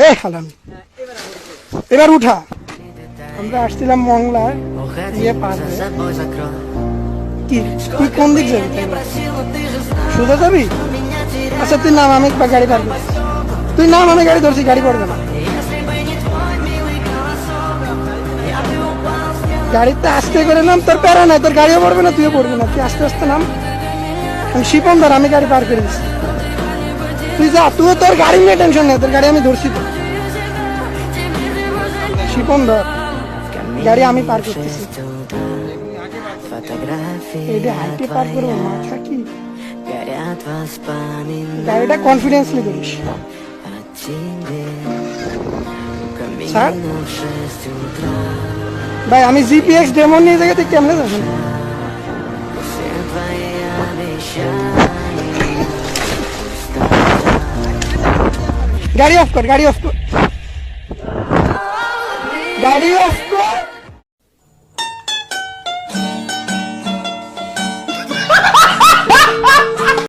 এই খালামি এবার উঠা। আমরা আসছিলাম মংলায় ইয়ে পার কি তুই কোন দিক যাবি? সোজা যাবি? আচ্ছা তুই নাম, আমি গাড়ি পার করছি। তুই নাম, আমি গাড়ি ধরছি, গাড়ি পড়বে না। গাড়িতে আস্তে করে নাম, তোর প্যারা নাই, তোর গাড়িও পড়বে না, তুইও পড়বি না, তুই আস্তে আস্তে নাম। আমি শিপন ধর, আমি গাড়ি পার করে দিচ্ছি। তুই যা, তুই তোর গাড়ি নিয়ে টেনশন নেই, তোর গাড়ি আমি ধরছি তো। শিপন ধর, গাড়ি আমি পার করতেছি। এইটা হাইটে পার করবো, মাথা কি? গাড়িটা কনফিডেন্সলি ধরিস। স্যার ভাই, আমি জিপিএক্স ডেমো নিয়ে জায়গাতে কেমনে যাবেন? গাড়ি অফ কর, গাড়ি অফ কর, গাড়ি অফ কর।